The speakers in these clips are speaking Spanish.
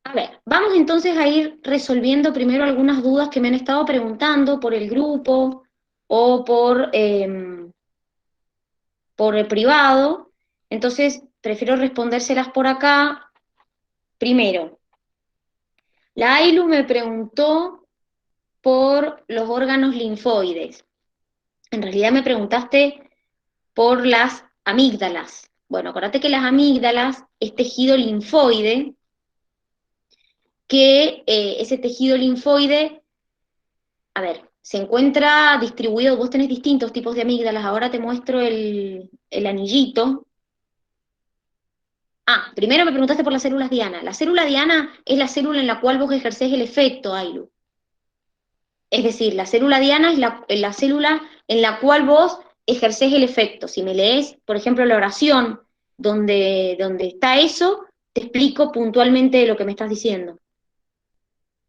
A ver, vamos entonces a ir resolviendo primero algunas dudas que me han estado preguntando por el grupo o por el privado. Entonces, prefiero respondérselas por acá. Primero, la Ailu me preguntó por los órganos linfoides. En realidad me preguntaste por las amígdalas. Bueno, acuérdate que las amígdalas es tejido linfoide, que ese tejido linfoide, a ver, se encuentra distribuido, vos tenés distintos tipos de amígdalas, ahora te muestro el anillito. Ah, primero me preguntaste por las células diana. La célula diana es la célula en la cual vos ejercés el efecto, Ailu. Es decir, la célula diana es la célula en la cual vos ejercés el efecto. Si me lees, por ejemplo, la oración donde está eso, te explico puntualmente lo que me estás diciendo.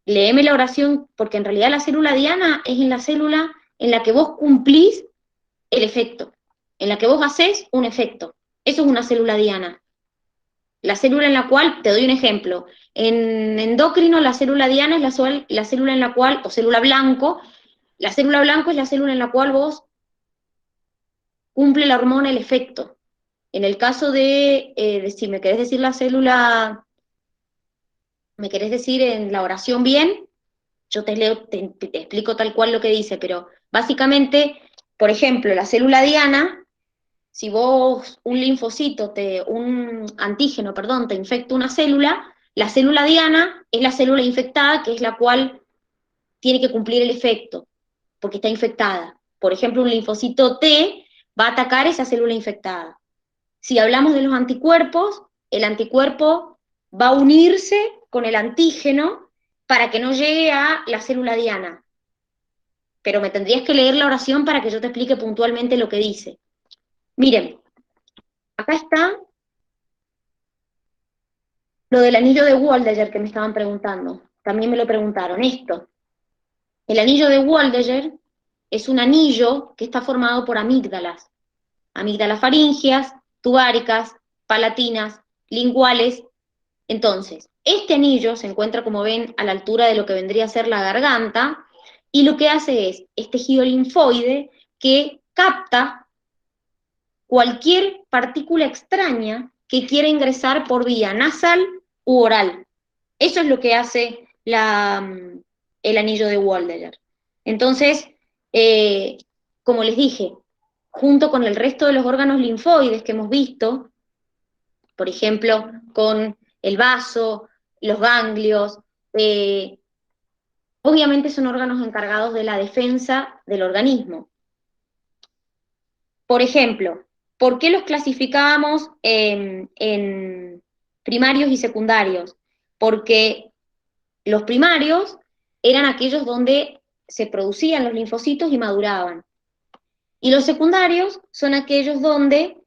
Léeme la oración, porque en realidad la célula diana es en la célula en la que vos cumplís el efecto, en la que vos hacés un efecto. Eso es una célula diana. La célula en la cual, te doy un ejemplo, en endocrino la célula diana es la célula en la cual, o célula blanco, la célula blanco es la célula en la cual vos cumple la hormona el efecto. En el caso de si me querés decir la célula, me querés decir en la oración bien, yo te leo, te explico tal cual lo que dice, pero básicamente, por ejemplo, la célula diana, si vos un linfocito, un antígeno, perdón, te infecta una célula, la célula diana es la célula infectada, que es la cual tiene que cumplir el efecto, porque está infectada. Por ejemplo, un linfocito T va a atacar esa célula infectada. Si hablamos de los anticuerpos, el anticuerpo va a unirse con el antígeno para que no llegue a la célula diana. Pero me tendrías que leer la oración para que yo te explique puntualmente lo que dice. Miren, acá está lo del anillo de Waldeyer que me estaban preguntando. También me lo preguntaron. Esto, el anillo de Waldeyer es un anillo que está formado por amígdalas. Amígdalas faríngeas, tubáricas, palatinas, linguales. Entonces, este anillo se encuentra, como ven, a la altura de lo que vendría a ser la garganta, y lo que hace es tejido linfoide que capta cualquier partícula extraña que quiera ingresar por vía nasal u oral. Eso es lo que hace el anillo de Waldeyer. Entonces, eh, como les dije, junto con el resto de los órganos linfoides que hemos visto, por ejemplo, con el vaso, los ganglios, eh, obviamente son órganos encargados de la defensa del organismo. Por ejemplo, ¿por qué los clasificábamos en primarios y secundarios? Porque los primarios eran aquellos donde se producían los linfocitos y maduraban. Y los secundarios son aquellos donde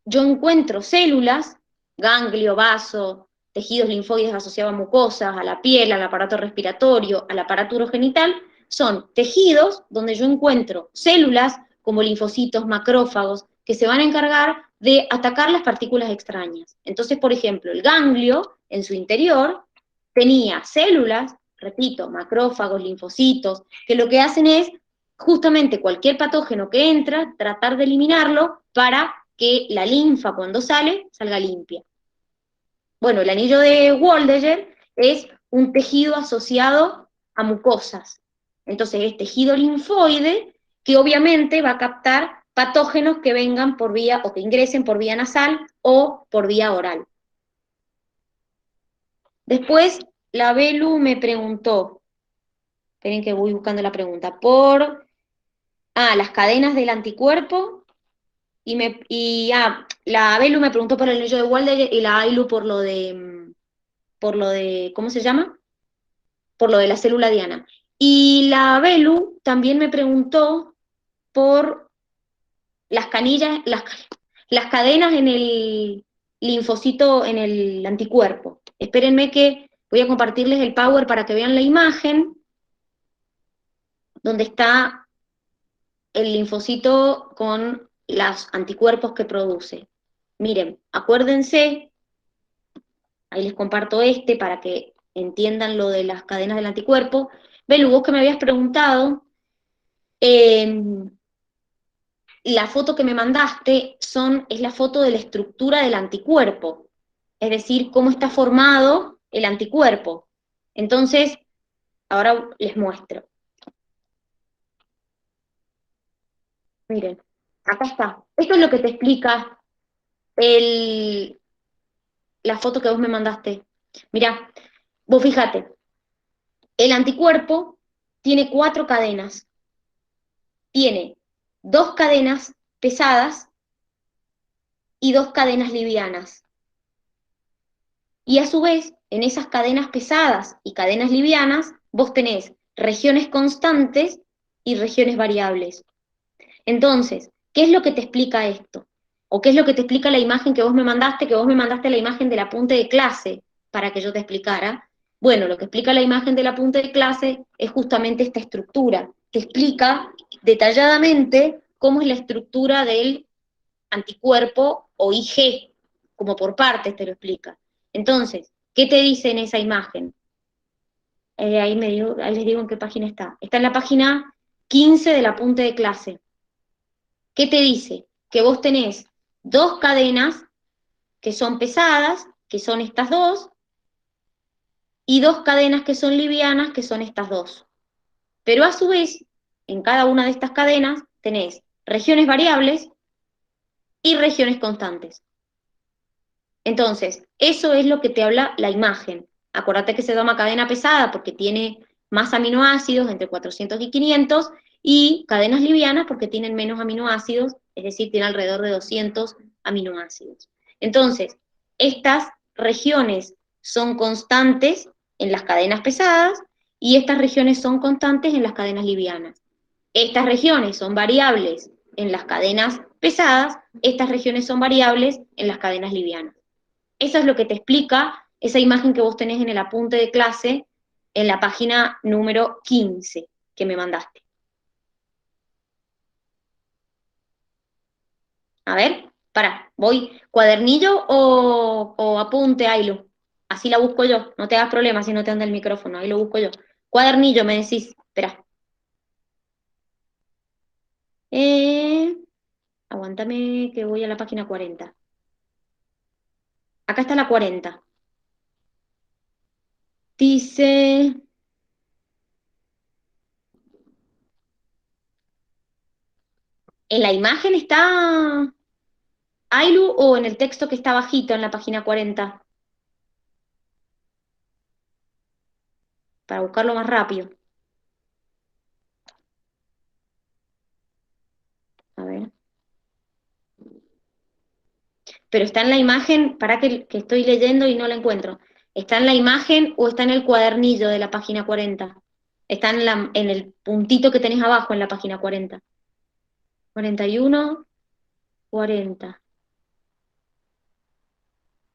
yo encuentro células, ganglio, vaso, tejidos linfoides asociados a mucosas, a la piel, al aparato respiratorio, al aparato urogenital, son tejidos donde yo encuentro células como linfocitos, macrófagos, que se van a encargar de atacar las partículas extrañas. Entonces, por ejemplo, el ganglio en su interior tenía células, repito, macrófagos, linfocitos, que lo que hacen es justamente cualquier patógeno que entra, tratar de eliminarlo para que la linfa cuando sale, salga limpia. Bueno, el anillo de Waldeyer es un tejido asociado a mucosas. Entonces es tejido linfoide que obviamente va a captar patógenos que vengan por vía o que ingresen por vía nasal o por vía oral. Después la Belu me preguntó, esperen que voy buscando la pregunta, por las cadenas del anticuerpo. La Belu me preguntó por el anillo de Waldeyer y la Ailu por lo de, ¿cómo se llama? Por lo de la célula diana. Y la Belu también me preguntó por las canillas, las cadenas en el linfocito, en el anticuerpo. Espérenme que voy a compartirles el Power para que vean la imagen donde está el linfocito con los anticuerpos que produce. Miren, acuérdense, ahí les comparto para que entiendan lo de las cadenas del anticuerpo. Belu, vos que me habías preguntado, la foto que me mandaste es la foto de la estructura del anticuerpo, es decir, cómo está formado el anticuerpo. Entonces, ahora les muestro. Miren, acá está. Esto es lo que te explica la foto que vos me mandaste. Mirá, vos fíjate, el anticuerpo tiene 4 cadenas. Tiene 2 cadenas pesadas y 2 cadenas livianas. Y a su vez, en esas cadenas pesadas y cadenas livianas, vos tenés regiones constantes y regiones variables. Entonces, ¿qué es lo que te explica esto? ¿O qué es lo que te explica la imagen que vos me mandaste, la imagen del apunte de clase para que yo te explicara? Bueno, lo que explica la imagen del apunte de clase es justamente esta estructura. Te explica detalladamente cómo es la estructura del anticuerpo o IG, como por partes te lo explica. Entonces, ¿qué te dice en esa imagen? Ahí les digo en qué página está. Está en la página 15 del apunte de clase. ¿Qué te dice? Que vos tenés 2 cadenas que son pesadas, que son estas 2, y 2 cadenas que son livianas, que son estas 2. Pero a su vez, en cada una de estas cadenas tenés regiones variables y regiones constantes. Entonces, eso es lo que te habla la imagen. Acordate que se llama cadena pesada porque tiene más aminoácidos, entre 400 y 500, y cadenas livianas porque tienen menos aminoácidos, es decir, tiene alrededor de 200 aminoácidos. Entonces, estas regiones son constantes en las cadenas pesadas y estas regiones son constantes en las cadenas livianas. Estas regiones son variables en las cadenas pesadas, estas regiones son variables en las cadenas livianas. Eso es lo que te explica esa imagen que vos tenés en el apunte de clase en la página número 15 que me mandaste. A ver, voy, ¿cuadernillo o apunte, Ailu? Así la busco yo, no te hagas problema si no te anda el micrófono, ahí lo busco yo. Cuadernillo, me decís, espera. Eh, aguántame que voy a la página 40. Acá está la 40. Dice, ¿en la imagen está Ailu o en el texto que está bajito en la página 40? Para buscarlo más rápido. A ver. Pero está en la imagen, para que estoy leyendo y no la encuentro. ¿Está en la imagen o está en el cuadernillo de la página 40? Está en el puntito que tenés abajo en la página 40. 41, 40.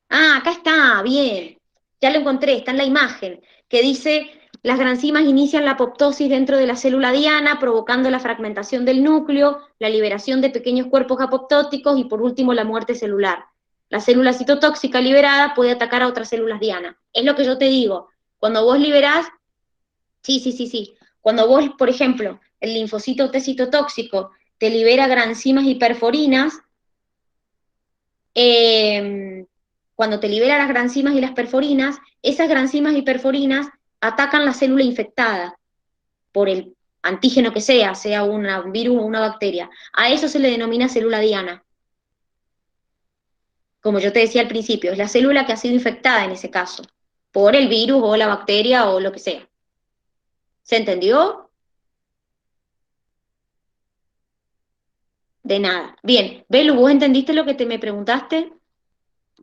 Ah, acá está, bien. Ya lo encontré, está en la imagen, que dice, las granzimas inician la apoptosis dentro de la célula diana, provocando la fragmentación del núcleo, la liberación de pequeños cuerpos apoptóticos y por último la muerte celular. La célula citotóxica liberada puede atacar a otras células diana. Es lo que yo te digo. Cuando vos liberás, sí. Cuando vos, por ejemplo, el linfocito T citotóxico te libera granzimas y perforinas, eh, cuando te libera las granzimas y las perforinas, esas granzimas y perforinas atacan la célula infectada por el antígeno que sea un virus o una bacteria. A eso se le denomina célula diana. Como yo te decía al principio, es la célula que ha sido infectada en ese caso, por el virus o la bacteria o lo que sea. ¿Se entendió? De nada. Bien, Belu, ¿vos entendiste lo que me preguntaste?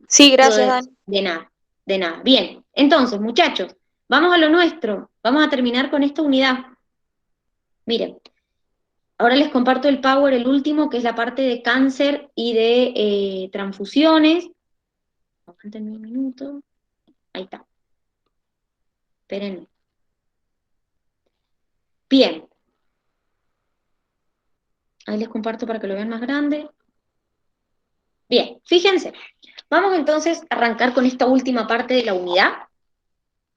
Sí, gracias, Dani. De nada, de nada. Bien, entonces, muchachos, vamos a lo nuestro. Vamos a terminar con esta unidad. Miren, ahora les comparto el Power, el último, que es la parte de cáncer y de transfusiones. Aguántenme un minuto. Ahí está. Espérenme. Bien. Ahí les comparto para que lo vean más grande. Bien, fíjense. Vamos entonces a arrancar con esta última parte de la unidad.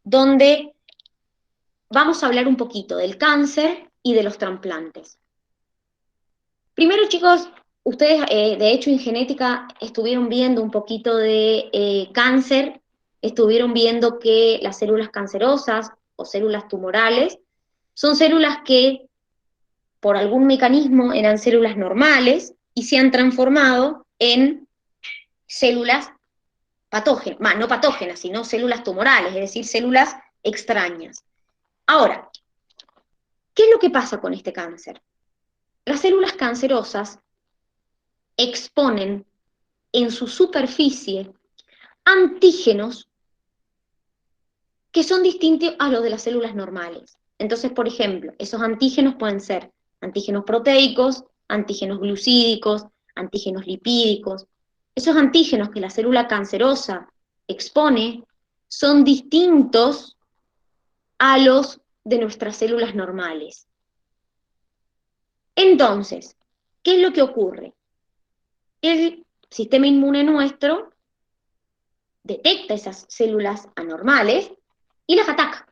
donde vamos a hablar un poquito del cáncer y de los trasplantes. Primero, chicos, ustedes, de hecho, en genética estuvieron viendo un poquito de cáncer, estuvieron viendo que las células cancerosas o células tumorales son células que, por algún mecanismo, eran células normales y se han transformado en células patógenas, no patógenas, sino células tumorales, es decir, células extrañas. Ahora, ¿qué es lo que pasa con este cáncer? Las células cancerosas exponen en su superficie antígenos que son distintos a los de las células normales. Entonces, por ejemplo, esos antígenos pueden ser antígenos proteicos, antígenos glucídicos, antígenos lipídicos. Esos antígenos que la célula cancerosa expone son distintos a los de nuestras células normales. Entonces, ¿qué es lo que ocurre? El sistema inmune nuestro detecta esas células anormales y las ataca.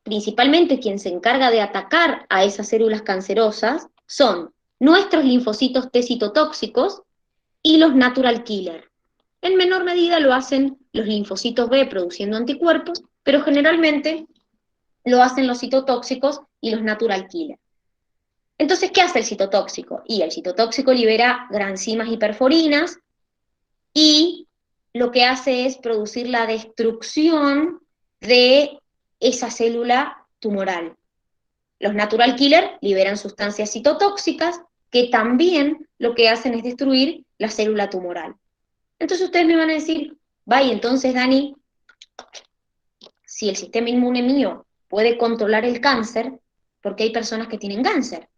Principalmente quien se encarga de atacar a esas células cancerosas son nuestros linfocitos T citotóxicos y los natural killer. En menor medida lo hacen los linfocitos B produciendo anticuerpos, pero generalmente lo hacen los citotóxicos y los natural killer. Entonces, ¿qué hace el citotóxico? Y el citotóxico libera granzimas y perforinas y lo que hace es producir la destrucción de esa célula tumoral. Los natural killer liberan sustancias citotóxicas que también lo que hacen es destruir la célula tumoral. Entonces ustedes me van a decir, vaya, entonces Dani, si el sistema inmune mío puede controlar el cáncer, ¿por qué hay personas que tienen cáncer?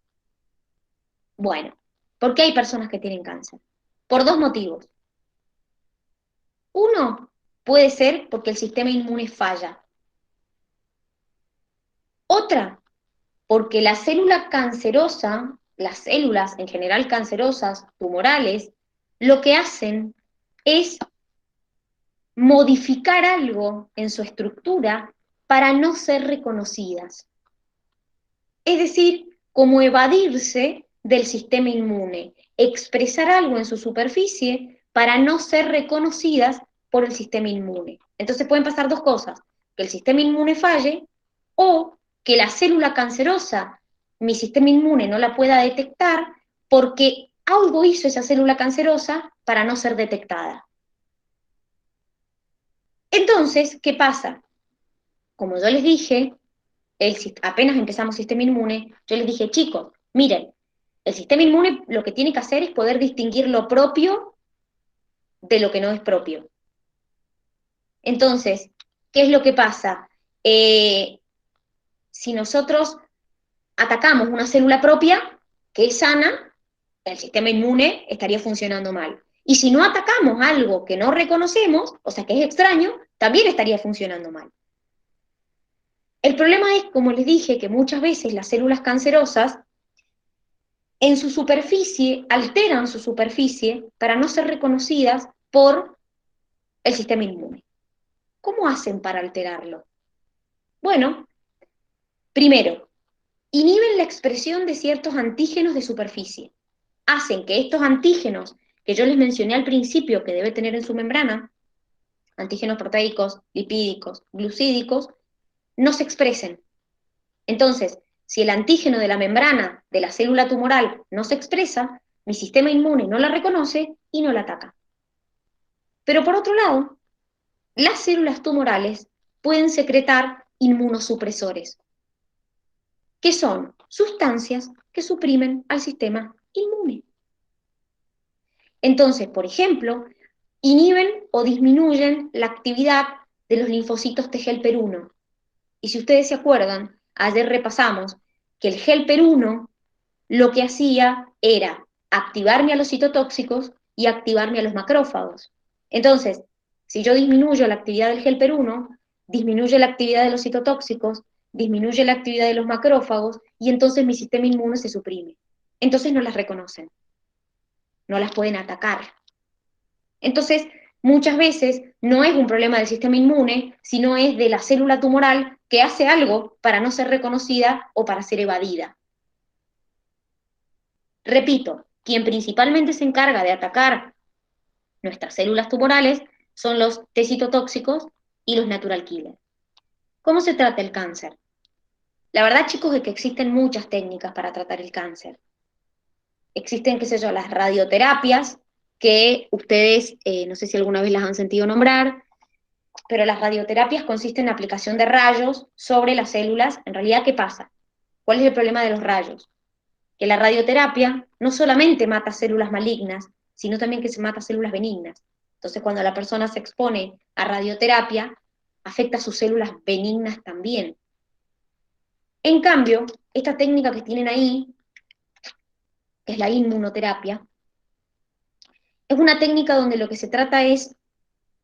Bueno, ¿por qué hay personas que tienen cáncer? Por dos motivos. Uno, puede ser porque el sistema inmune falla. Otra, porque la célula cancerosa, las células en general cancerosas, tumorales, lo que hacen es modificar algo en su estructura para no ser reconocidas. Es decir, como evadirse del sistema inmune, expresar algo en su superficie para no ser reconocidas por el sistema inmune. Entonces pueden pasar dos cosas, que el sistema inmune falle o que la célula cancerosa, mi sistema inmune no la pueda detectar porque algo hizo esa célula cancerosa para no ser detectada. Entonces, ¿qué pasa? Como yo les dije, apenas empezamos sistema inmune, yo les dije, chicos, miren, el sistema inmune lo que tiene que hacer es poder distinguir lo propio de lo que no es propio. Entonces, ¿qué es lo que pasa? Si nosotros atacamos una célula propia que es sana, el sistema inmune estaría funcionando mal. Y si no atacamos algo que no reconocemos, o sea que es extraño, también estaría funcionando mal. El problema es, como les dije, que muchas veces las células cancerosas en su superficie alteran su superficie para no ser reconocidas por el sistema inmune. ¿Cómo hacen para alterarlo? Bueno, primero, inhiben la expresión de ciertos antígenos de superficie. Hacen que estos antígenos que yo les mencioné al principio que debe tener en su membrana, antígenos proteicos, lipídicos, glucídicos, no se expresen. Entonces, si el antígeno de la membrana de la célula tumoral no se expresa, mi sistema inmune no la reconoce y no la ataca. Pero por otro lado, las células tumorales pueden secretar inmunosupresores, que son sustancias que suprimen al sistema inmune. Entonces, por ejemplo, inhiben o disminuyen la actividad de los linfocitos T helper 1. Y si ustedes se acuerdan, ayer repasamos que el helper 1 lo que hacía era activarme a los citotóxicos y activarme a los macrófagos. Entonces, si yo disminuyo la actividad del helper 1, disminuye la actividad de los citotóxicos, disminuye la actividad de los macrófagos y entonces mi sistema inmune se suprime. Entonces no las reconocen, no las pueden atacar. Entonces, muchas veces no es un problema del sistema inmune, sino es de la célula tumoral que hace algo para no ser reconocida o para ser evadida. Repito, quien principalmente se encarga de atacar nuestras células tumorales son los T citotóxicos y los natural killers. ¿Cómo se trata el cáncer? La verdad, chicos, es que existen muchas técnicas para tratar el cáncer. Existen, qué sé yo, las radioterapias, que ustedes, no sé si alguna vez las han sentido nombrar, pero las radioterapias consisten en aplicación de rayos sobre las células. En realidad, ¿qué pasa? ¿Cuál es el problema de los rayos? Que la radioterapia no solamente mata células malignas, sino también que se mata células benignas. Entonces, cuando la persona se expone a radioterapia, afecta a sus células benignas también. En cambio, esta técnica que tienen ahí, que es la inmunoterapia, es una técnica donde lo que se trata es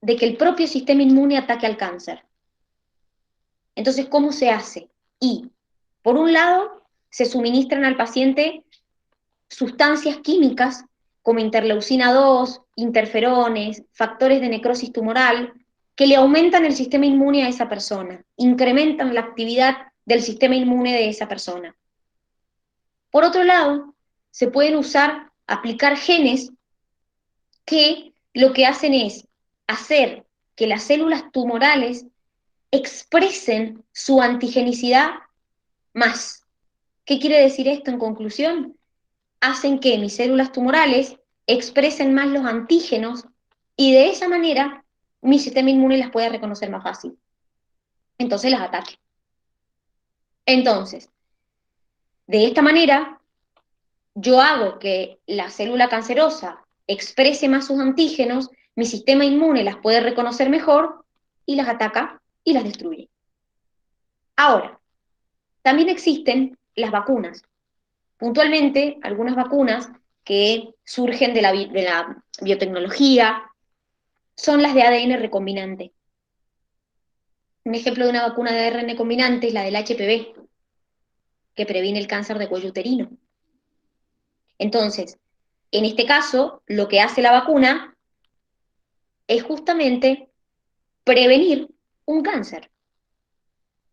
de que el propio sistema inmune ataque al cáncer. Entonces, ¿cómo se hace? Y, por un lado, se suministran al paciente sustancias químicas como interleucina 2, interferones, factores de necrosis tumoral, que le aumentan el sistema inmune a esa persona, incrementan la actividad del sistema inmune de esa persona. Por otro lado, se pueden aplicar genes que lo que hacen es hacer que las células tumorales expresen su antigenicidad más. ¿Qué quiere decir esto en conclusión? Hacen que mis células tumorales expresen más los antígenos y de esa manera mi sistema inmune las puede reconocer más fácil. Entonces las ataque. Entonces, de esta manera, yo hago que la célula cancerosa exprese más sus antígenos, mi sistema inmune las puede reconocer mejor y las ataca y las destruye. Ahora, también existen las vacunas. Puntualmente, algunas vacunas que surgen de la biotecnología son las de ADN recombinante. Un ejemplo de una vacuna de ARN recombinante es la del HPV, que previene el cáncer de cuello uterino. Entonces, en este caso, lo que hace la vacuna es justamente prevenir un cáncer,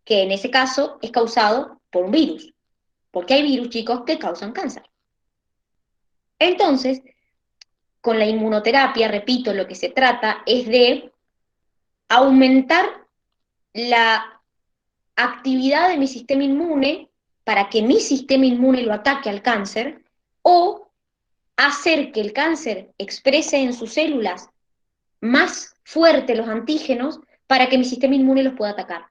que en ese caso es causado por un virus, porque hay virus, chicos, que causan cáncer. Entonces, con la inmunoterapia, repito, lo que se trata es de aumentar la actividad de mi sistema inmune para que mi sistema inmune lo ataque al cáncer, o hacer que el cáncer exprese en sus células más fuerte los antígenos para que mi sistema inmune los pueda atacar.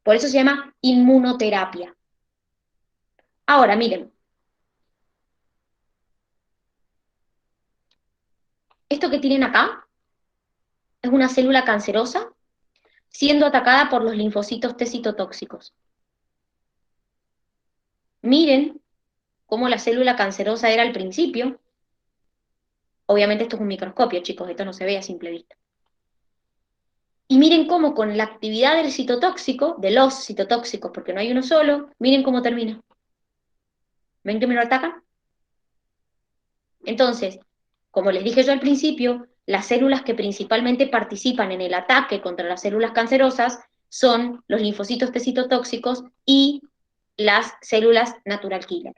Por eso se llama inmunoterapia. Ahora, miren, esto que tienen acá es una célula cancerosa siendo atacada por los linfocitos T citotóxicos. Miren cómo la célula cancerosa era al principio. Obviamente esto es un microscopio, chicos, esto no se ve a simple vista. Y miren cómo con la actividad del citotóxico, de los citotóxicos, porque no hay uno solo, miren cómo termina. ¿Ven que me lo atacan? Entonces, como les dije yo al principio, las células que principalmente participan en el ataque contra las células cancerosas son los linfocitos T citotóxicos y las células natural killer.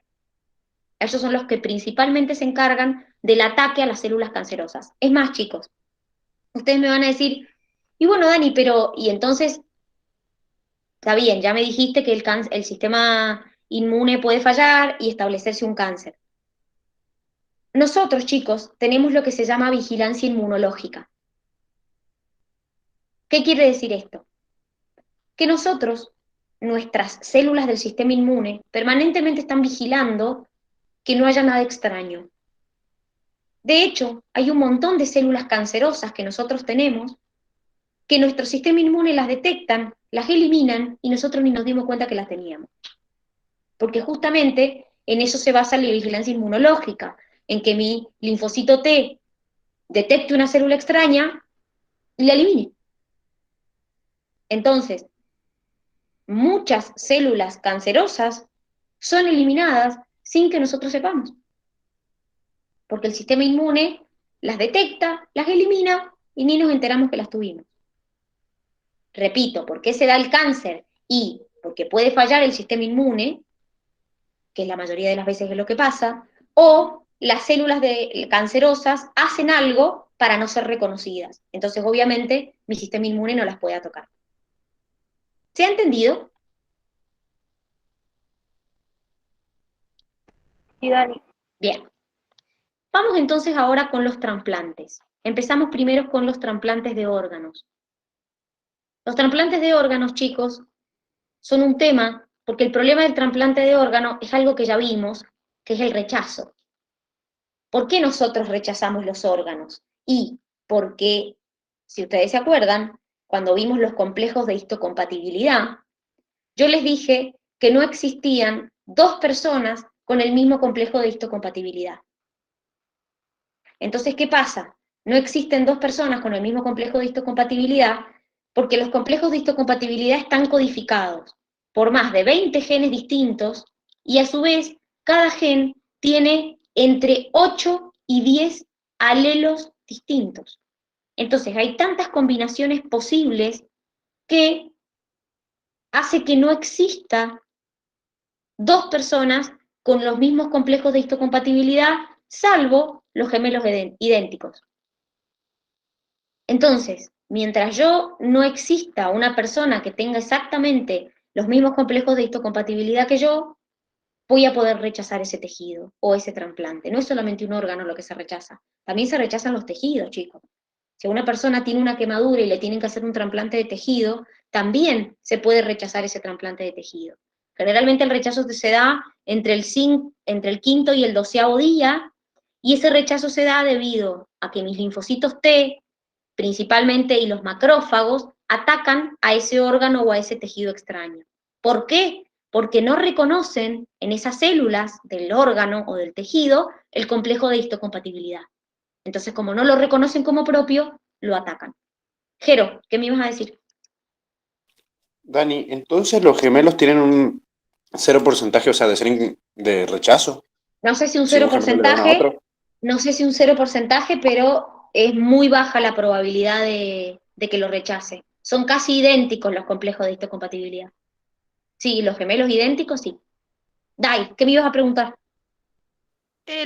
Esos son los que principalmente se encargan del ataque a las células cancerosas. Es más, chicos, ustedes me van a decir, y bueno, Dani, pero, y entonces, está bien, ya me dijiste que el sistema inmune puede fallar y establecerse un cáncer. Nosotros, chicos, tenemos lo que se llama vigilancia inmunológica. ¿Qué quiere decir esto? Que nosotros, nuestras células del sistema inmune, permanentemente están vigilando que no haya nada extraño. De hecho, hay un montón de células cancerosas que nosotros tenemos que nuestro sistema inmune las detectan, las eliminan y nosotros ni nos dimos cuenta que las teníamos. Porque justamente en eso se basa la vigilancia inmunológica, en que mi linfocito T detecte una célula extraña y la elimine. Entonces, muchas células cancerosas son eliminadas sin que nosotros sepamos, porque el sistema inmune las detecta, las elimina y ni nos enteramos que las tuvimos. Repito, ¿por qué se da el cáncer? Y porque puede fallar el sistema inmune, que es la mayoría de las veces es lo que pasa, o las células cancerosas hacen algo para no ser reconocidas. Entonces, obviamente, mi sistema inmune no las puede tocar. ¿Se ha entendido? Sí, Dani. Bien. Vamos entonces ahora con los trasplantes. Empezamos primero con los trasplantes de órganos. Los trasplantes de órganos, chicos, son un tema, porque el problema del trasplante de órgano es algo que ya vimos, que es el rechazo. ¿Por qué nosotros rechazamos los órganos? Y porque, si ustedes se acuerdan, cuando vimos los complejos de histocompatibilidad, yo les dije que no existían dos personas con el mismo complejo de histocompatibilidad. Entonces, ¿qué pasa? No existen dos personas con el mismo complejo de histocompatibilidad porque los complejos de histocompatibilidad están codificados por más de 20 genes distintos y a su vez cada gen tiene entre 8 y 10 alelos distintos. Entonces hay tantas combinaciones posibles que hace que no exista dos personas con los mismos complejos de histocompatibilidad, salvo los gemelos idénticos. Entonces, mientras yo no exista una persona que tenga exactamente los mismos complejos de histocompatibilidad que yo, voy a poder rechazar ese tejido o ese trasplante. No es solamente un órgano lo que se rechaza, también se rechazan los tejidos, chicos. Si una persona tiene una quemadura y le tienen que hacer un trasplante de tejido, también se puede rechazar ese trasplante de tejido. Generalmente el rechazo se da entre el quinto y el 12º día, y ese rechazo se da debido a que mis linfocitos T, principalmente, y los macrófagos, atacan a ese órgano o a ese tejido extraño. ¿Por qué? Porque no reconocen en esas células del órgano o del tejido el complejo de histocompatibilidad. Entonces, como no lo reconocen como propio, lo atacan. Jero, ¿qué me ibas a decir? Dani, entonces los gemelos tienen un 0%, o sea, de rechazo, No sé si un si cero un gemelo le dona a porcentaje, otro. no sé si un 0%, pero es muy baja la probabilidad de que lo rechace. Son casi idénticos los complejos de histocompatibilidad. Sí, los gemelos idénticos, sí. Dai, ¿qué me ibas a preguntar?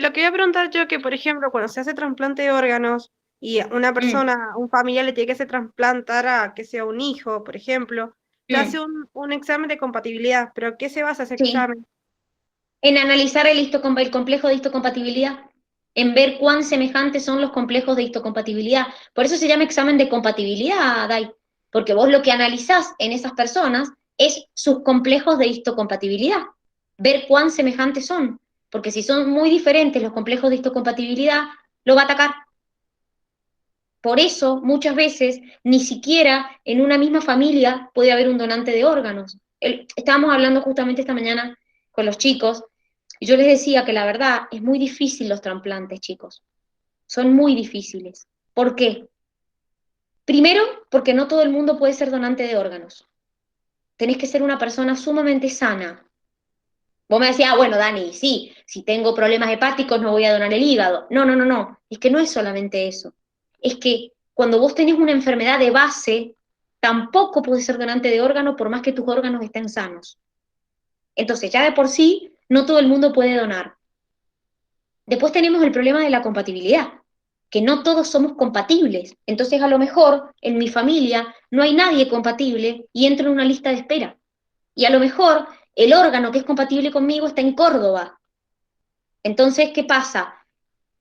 Lo que voy a preguntar yo que, por ejemplo, cuando se hace trasplante de órganos y una Mm, persona, un familiar le tiene que se trasplantar a que sea un hijo, por ejemplo, se hace mm, un examen de compatibilidad, pero ¿qué se basa ese sí. examen? En analizar el complejo de histocompatibilidad, en ver cuán semejantes son los complejos de histocompatibilidad. Por eso se llama examen de compatibilidad, Dai, porque vos lo que analizás en esas personas es sus complejos de histocompatibilidad, ver cuán semejantes son, porque si son muy diferentes los complejos de histocompatibilidad, lo va a atacar. Por eso, muchas veces, ni siquiera en una misma familia puede haber un donante de órganos. Estábamos hablando justamente esta mañana con los chicos, y yo les decía que la verdad es muy difícil los trasplantes, chicos. Son muy difíciles. ¿Por qué? Primero, porque no todo el mundo puede ser donante de órganos. Tenés que ser una persona sumamente sana. Vos me decías, bueno, Dani, sí, si tengo problemas hepáticos no voy a donar el hígado. No, no, no, no. Es que no es solamente eso. Es que cuando vos tenés una enfermedad de base, tampoco podés ser donante de órgano por más que tus órganos estén sanos. Entonces, ya de por sí, no todo el mundo puede donar. Después tenemos el problema de la compatibilidad, que no todos somos compatibles. Entonces, a lo mejor en mi familia no hay nadie compatible y entro en una lista de espera. Y a lo mejor el órgano que es compatible conmigo está en Córdoba. Entonces, ¿qué pasa?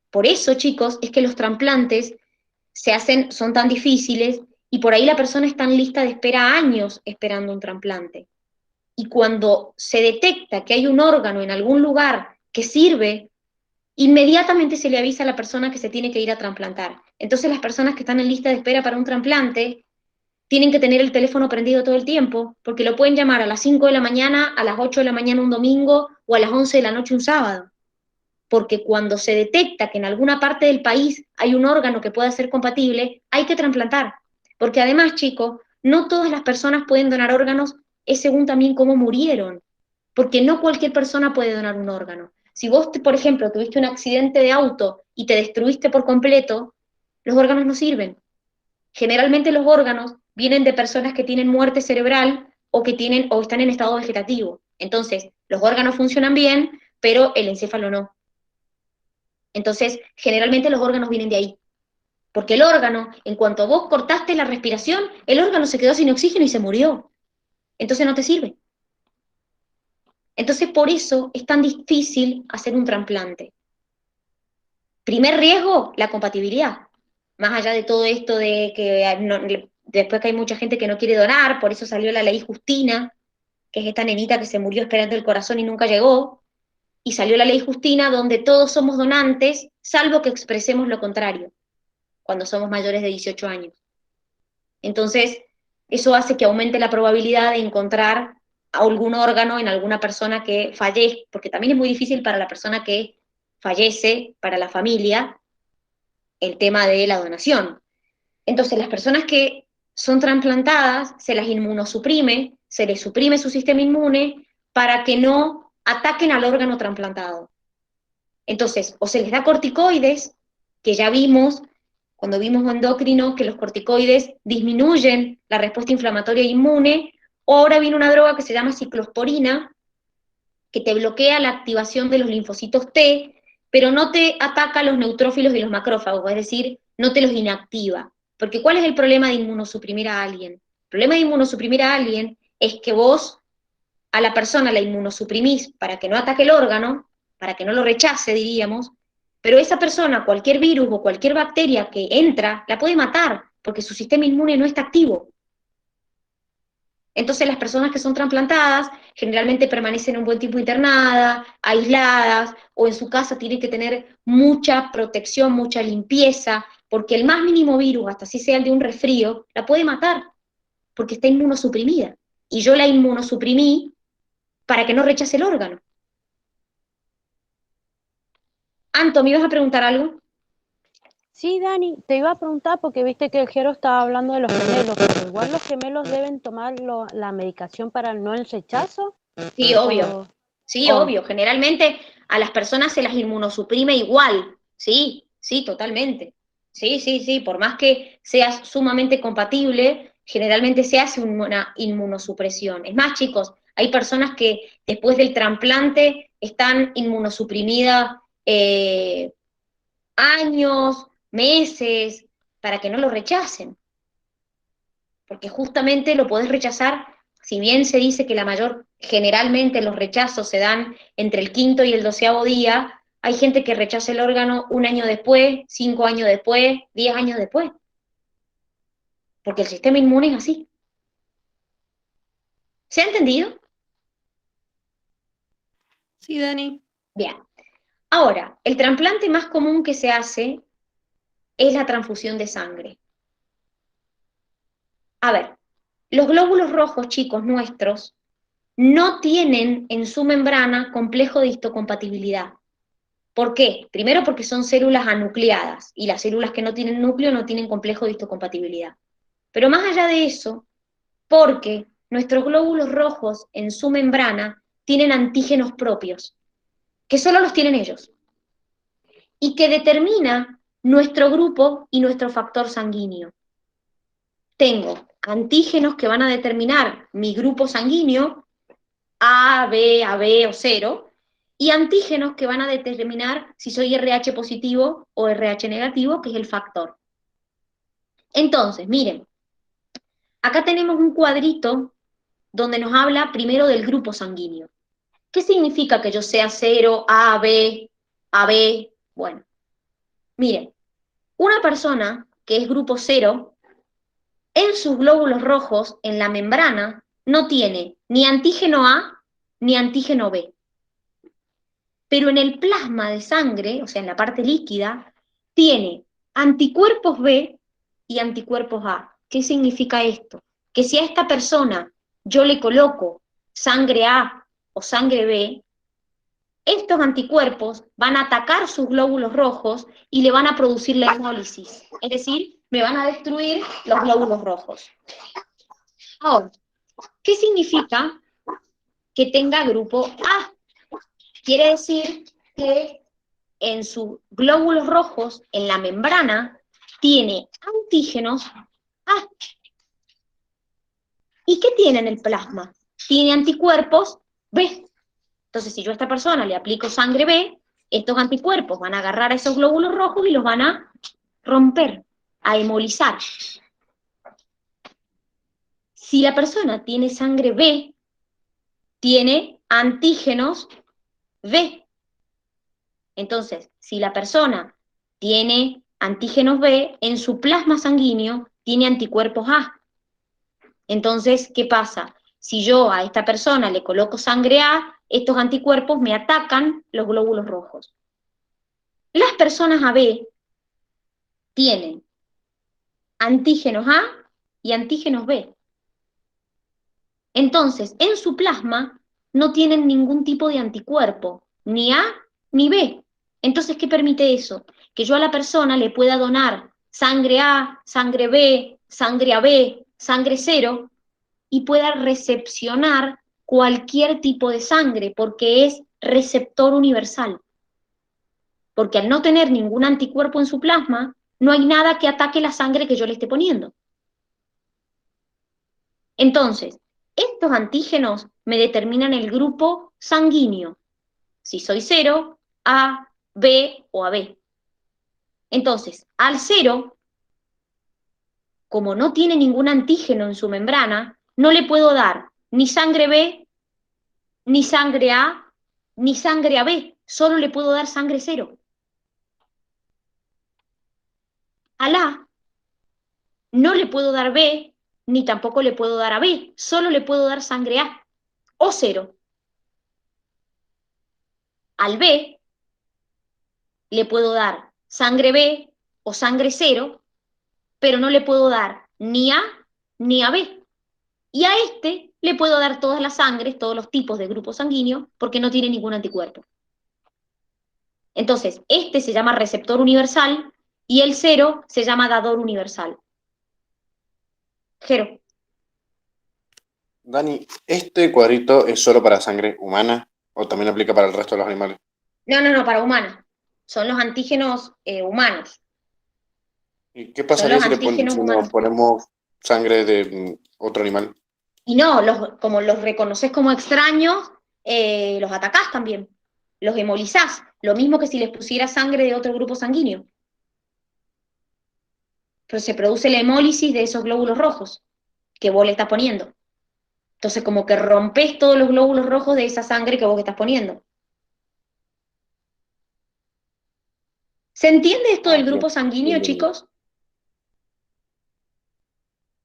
Por eso, chicos, es que los trasplantes son tan difíciles y por ahí la persona está en lista de espera años esperando un trasplante. Y cuando se detecta que hay un órgano en algún lugar que sirve, inmediatamente se le avisa a la persona que se tiene que ir a trasplantar. Entonces las personas que están en lista de espera para un trasplante tienen que tener el teléfono prendido todo el tiempo, porque lo pueden llamar a las 5 de la mañana, a las 8 de la mañana un domingo o a las 11 de la noche un sábado. Porque cuando se detecta que en alguna parte del país hay un órgano que pueda ser compatible, hay que trasplantar. Porque además, chicos, no todas las personas pueden donar órganos, es según también cómo murieron. Porque no cualquier persona puede donar un órgano. Si vos, por ejemplo, tuviste un accidente de auto y te destruiste por completo, los órganos no sirven. Generalmente los órganos vienen de personas que tienen muerte cerebral o o están en estado vegetativo. Entonces, los órganos funcionan bien, pero el encéfalo no. Entonces, generalmente los órganos vienen de ahí. Porque el órgano, en cuanto vos cortaste la respiración, el órgano se quedó sin oxígeno y se murió. Entonces no te sirve. Entonces, por eso es tan difícil hacer un trasplante. Primer riesgo, la compatibilidad. Más allá de todo esto de que después que hay mucha gente que no quiere donar, por eso salió la ley Justina, que es esta nenita que se murió esperando el corazón y nunca llegó, y salió la ley Justina donde todos somos donantes, salvo que expresemos lo contrario, cuando somos mayores de 18 años. Entonces, eso hace que aumente la probabilidad de encontrar algún órgano en alguna persona que fallezca, porque también es muy difícil para la persona que fallece, para la familia, el tema de la donación. Entonces, las personas que son trasplantadas, se las inmunosuprime, se les suprime su sistema inmune para que no ataquen al órgano trasplantado. Entonces, o se les da corticoides, que ya vimos, cuando vimos endocrino, que los corticoides disminuyen la respuesta inflamatoria e inmune, o ahora viene una droga que se llama ciclosporina, que te bloquea la activación de los linfocitos T, pero no te ataca los neutrófilos y los macrófagos, es decir, no te los inactiva. Porque ¿cuál es el problema de inmunosuprimir a alguien? El problema de inmunosuprimir a alguien es que vos a la persona la inmunosuprimís para que no ataque el órgano, para que no lo rechace, diríamos, pero esa persona, cualquier virus o cualquier bacteria que entra, la puede matar, porque su sistema inmune no está activo. Entonces las personas que son trasplantadas generalmente permanecen un buen tiempo internadas, aisladas, o en su casa tienen que tener mucha protección, mucha limpieza, porque el más mínimo virus, hasta si sea el de un resfrío, la puede matar, porque está inmunosuprimida. Y yo la inmunosuprimí para que no rechace el órgano. Anto, ¿me ibas a preguntar algo? Sí, Dani, te iba a preguntar porque viste que el Jero estaba hablando de los gemelos, pero igual los gemelos deben tomar la medicación para no el rechazo. Sí, obvio. Sí, obvio. Generalmente a las personas se las inmunosuprime igual. Sí, sí, totalmente. Sí, sí, sí. Por más que seas sumamente compatible, generalmente se hace una inmunosupresión. Es más, chicos, hay personas que después del trasplante están inmunosuprimidas años, meses, para que no lo rechacen. Porque justamente lo podés rechazar, si bien se dice que generalmente los rechazos se dan entre el quinto y el 12º día, hay gente que rechaza el órgano 1 año después, 5 años después, 10 años después. Porque el sistema inmune es así. ¿Se ha entendido? Sí, Dani. Bien. Ahora, el trasplante más común que se hace es la transfusión de sangre. A ver, los glóbulos rojos, chicos, nuestros, no tienen en su membrana complejo de histocompatibilidad. ¿Por qué? Primero porque son células anucleadas, y las células que no tienen núcleo no tienen complejo de histocompatibilidad. Pero más allá de eso, porque nuestros glóbulos rojos en su membrana tienen antígenos propios, que solo los tienen ellos, y que determina nuestro grupo y nuestro factor sanguíneo. Tengo antígenos que van a determinar mi grupo sanguíneo, A, B o 0, y antígenos que van a determinar si soy RH positivo o RH negativo, que es el factor. Entonces, miren, acá tenemos un cuadrito donde nos habla primero del grupo sanguíneo. ¿Qué significa que yo sea 0, A, B, AB? Bueno, miren, una persona que es grupo 0, en sus glóbulos rojos, en la membrana, no tiene ni antígeno A ni antígeno B. Pero en el plasma de sangre, o sea, en la parte líquida, tiene anticuerpos B y anticuerpos A. ¿Qué significa esto? Que si a esta persona yo le coloco sangre A o sangre B, estos anticuerpos van a atacar sus glóbulos rojos y le van a producir la hemólisis. Es decir, me van a destruir los glóbulos rojos. Ahora, ¿qué significa que tenga grupo A? Quiere decir que en sus glóbulos rojos, en la membrana, tiene antígenos A. ¿Y qué tiene en el plasma? Tiene anticuerpos B. Entonces, si yo a esta persona le aplico sangre B, estos anticuerpos van a agarrar a esos glóbulos rojos y los van a romper, a hemolizar. Si la persona tiene sangre B, tiene antígenos B. Entonces, si la persona tiene antígenos B, en su plasma sanguíneo tiene anticuerpos A. Entonces, ¿qué pasa? Si yo a esta persona le coloco sangre A, estos anticuerpos me atacan los glóbulos rojos. Las personas AB tienen antígenos A y antígenos B. Entonces, en su plasma no tienen ningún tipo de anticuerpo, ni A ni B. Entonces, ¿qué permite eso? Que yo a la persona le pueda donar sangre A, sangre B, sangre AB, sangre cero, y pueda recepcionar cualquier tipo de sangre, porque es receptor universal. Porque al no tener ningún anticuerpo en su plasma, no hay nada que ataque la sangre que yo le esté poniendo. Entonces, estos antígenos me determinan el grupo sanguíneo, si soy 0, A, B o AB. Entonces, al 0, como no tiene ningún antígeno en su membrana, no le puedo dar ni sangre B, ni sangre A, ni sangre AB, solo le puedo dar sangre 0. Al A no le puedo dar B, ni tampoco le puedo dar AB, solo le puedo dar sangre A, o 0. Al B le puedo dar sangre B o sangre 0, pero no le puedo dar ni A ni AB. Y a este le puedo dar todas las sangres, todos los tipos de grupos sanguíneos, porque no tiene ningún anticuerpo. Entonces, este se llama receptor universal y el 0 se llama dador universal. Jero. Dani, ¿este cuadrito es solo para sangre humana o también aplica para el resto de los animales? No, para humanos. Son los antígenos humanos. ¿Y qué Son pasaría los si antígenos si nos humanos. ponemos sangre de otro animal? Y no, como los reconoces como extraños, los atacás también. Los hemolizás. Lo mismo que si les pusieras sangre de otro grupo sanguíneo. Pero se produce la hemólisis de esos glóbulos rojos que vos le estás poniendo. Entonces, como que rompes todos los glóbulos rojos de esa sangre que vos estás poniendo. ¿Se entiende esto del grupo sanguíneo, chicos?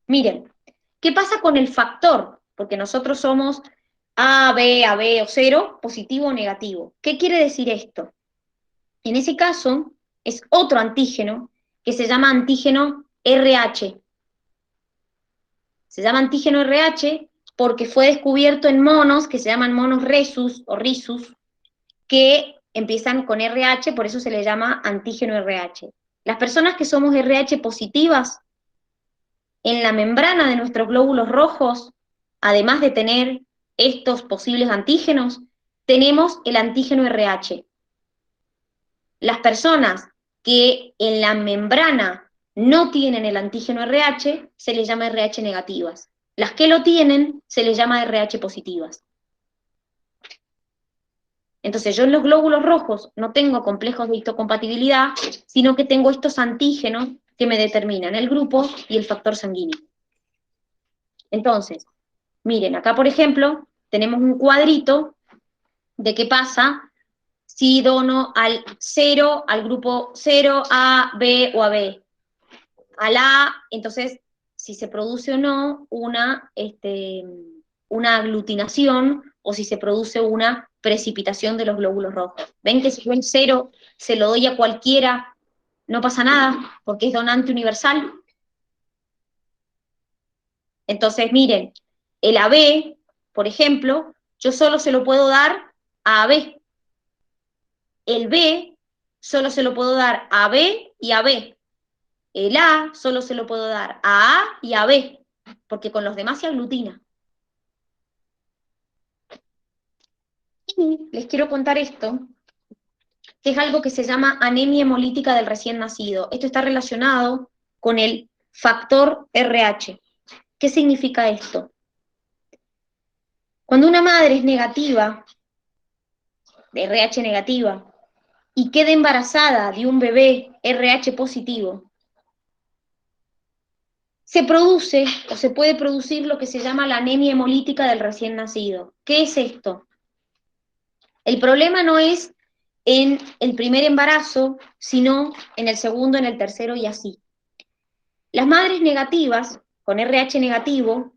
Miren, ¿qué pasa con el factor? Porque nosotros somos A, B o 0, positivo o negativo. ¿Qué quiere decir esto? En ese caso, es otro antígeno que se llama antígeno RH. Se llama antígeno RH porque fue descubierto en monos que se llaman monos rhesus o rhizus, que empiezan con RH, por eso se le llama antígeno RH. Las personas que somos RH positivas, en la membrana de nuestros glóbulos rojos, además de tener estos posibles antígenos, tenemos el antígeno RH. Las personas que en la membrana no tienen el antígeno RH, se les llama RH negativas. Las que lo tienen, se les llama RH positivas. Entonces yo en los glóbulos rojos no tengo complejos de histocompatibilidad, sino que tengo estos antígenos que me determinan el grupo y el factor sanguíneo. Entonces, miren, acá por ejemplo, tenemos un cuadrito de qué pasa si dono al 0, al grupo 0, A, B o AB. Al A, entonces, si se produce o no una aglutinación o si se produce una precipitación de los glóbulos rojos. ¿Ven que si yo el 0 se lo doy a cualquiera, no pasa nada, porque es donante universal? Entonces, miren, el AB, por ejemplo, yo solo se lo puedo dar a AB. El B solo se lo puedo dar a B y a B. El A solo se lo puedo dar a y a B, porque con los demás se aglutina. Y les quiero contar esto, que es algo que se llama anemia hemolítica del recién nacido. Esto está relacionado con el factor RH. ¿Qué significa esto? Cuando una madre es negativa, de RH negativa, y queda embarazada de un bebé RH positivo, se produce o se puede producir lo que se llama la anemia hemolítica del recién nacido. ¿Qué es esto? El problema no es en el primer embarazo, sino en el segundo, en el tercero y así. Las madres negativas, con RH negativo,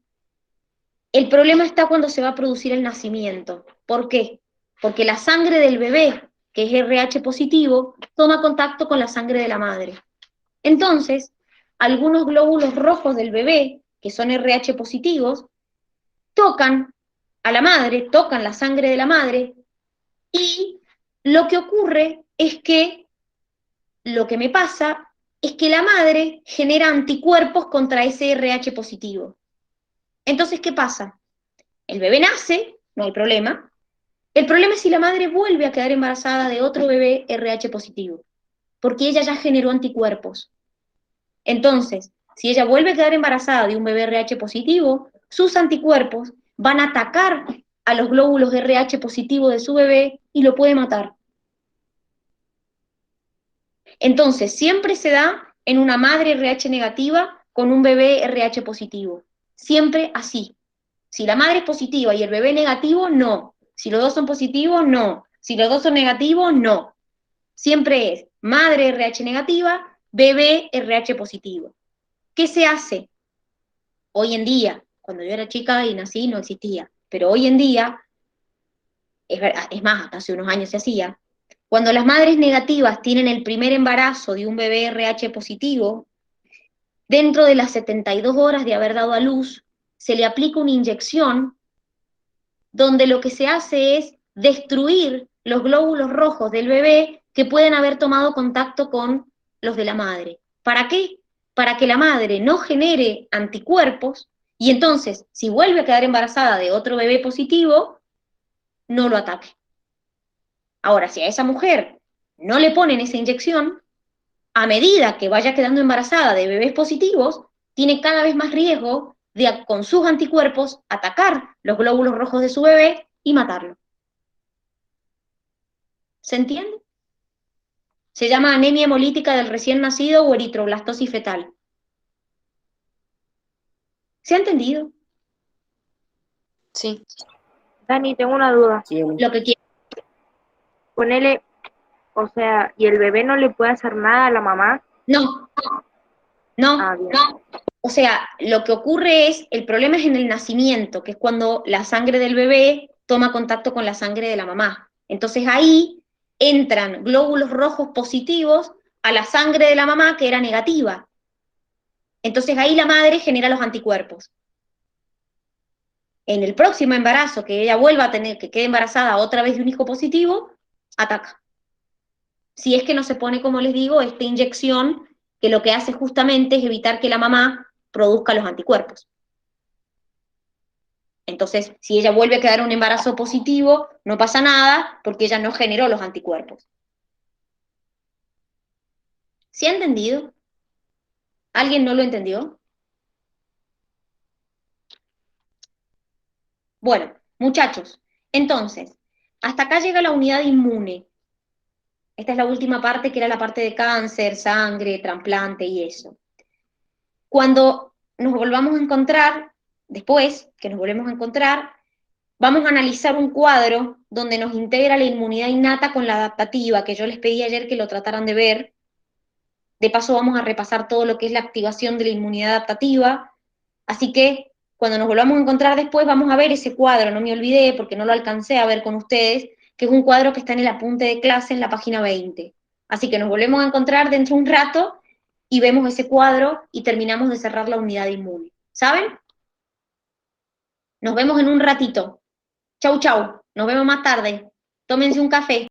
el problema está cuando se va a producir el nacimiento. ¿Por qué? Porque la sangre del bebé, que es RH positivo, toma contacto con la sangre de la madre. Entonces, algunos glóbulos rojos del bebé, que son RH positivos, tocan a la madre, tocan la sangre de la madre, y lo que ocurre es que, lo que me pasa, es que la madre genera anticuerpos contra ese RH positivo. Entonces, ¿qué pasa? El bebé nace, no hay problema. El problema es si la madre vuelve a quedar embarazada de otro bebé RH positivo, porque ella ya generó anticuerpos. Entonces, si ella vuelve a quedar embarazada de un bebé RH positivo, sus anticuerpos van a atacar a los glóbulos RH positivo de su bebé y lo puede matar. Entonces, siempre se da en una madre RH negativa con un bebé RH positivo. Siempre así. Si la madre es positiva y el bebé negativo, no. Si los dos son positivos, no. Si los dos son negativos, no. Siempre es madre RH negativa, bebé RH positivo. ¿Qué se hace? Hoy en día, cuando yo era chica y nací no existía, pero hoy en día, es más, hasta hace unos años se hacía, cuando las madres negativas tienen el primer embarazo de un bebé RH positivo, dentro de las 72 horas de haber dado a luz, se le aplica una inyección donde lo que se hace es destruir los glóbulos rojos del bebé que pueden haber tomado contacto con los de la madre. ¿Para qué? Para que la madre no genere anticuerpos y entonces, si vuelve a quedar embarazada de otro bebé positivo, no lo ataque. Ahora, si a esa mujer no le ponen esa inyección, a medida que vaya quedando embarazada de bebés positivos, tiene cada vez más riesgo de, con sus anticuerpos, atacar los glóbulos rojos de su bebé y matarlo. ¿Se entiende? Se llama anemia hemolítica del recién nacido o eritroblastosis fetal. ¿Se ha entendido? Sí. Dani, tengo una duda. Sí, Dani. Lo que quiero. Ponele, o sea, ¿y el bebé no le puede hacer nada a la mamá? No, Ah, bien. no. O sea, lo que ocurre es, el problema es en el nacimiento, que es cuando la sangre del bebé toma contacto con la sangre de la mamá. Entonces ahí entran glóbulos rojos positivos a la sangre de la mamá que era negativa. Entonces ahí la madre genera los anticuerpos. En el próximo embarazo, que ella vuelva a tener, que quede embarazada otra vez de un hijo positivo, ataca. Si es que no se pone, como les digo, esta inyección que lo que hace justamente es evitar que la mamá produzca los anticuerpos. Entonces, si ella vuelve a quedar en un embarazo positivo, no pasa nada porque ella no generó los anticuerpos. ¿Se ha entendido? ¿Alguien no lo entendió? Bueno, muchachos, entonces, hasta acá llega la unidad inmune. Esta es la última parte, que era la parte de cáncer, sangre, trasplante y eso. Cuando nos volvamos a encontrar, después que nos volvemos a encontrar, vamos a analizar un cuadro donde nos integra la inmunidad innata con la adaptativa, que yo les pedí ayer que lo trataran de ver. De paso vamos a repasar todo lo que es la activación de la inmunidad adaptativa. Así que cuando nos volvamos a encontrar después vamos a ver ese cuadro, no me olvidé porque no lo alcancé a ver con ustedes, que es un cuadro que está en el apunte de clase en la página 20. Así que nos volvemos a encontrar dentro de un rato y vemos ese cuadro y terminamos de cerrar la unidad inmune. ¿Saben? Nos vemos en un ratito. Chau, chau. Nos vemos más tarde. Tómense un café.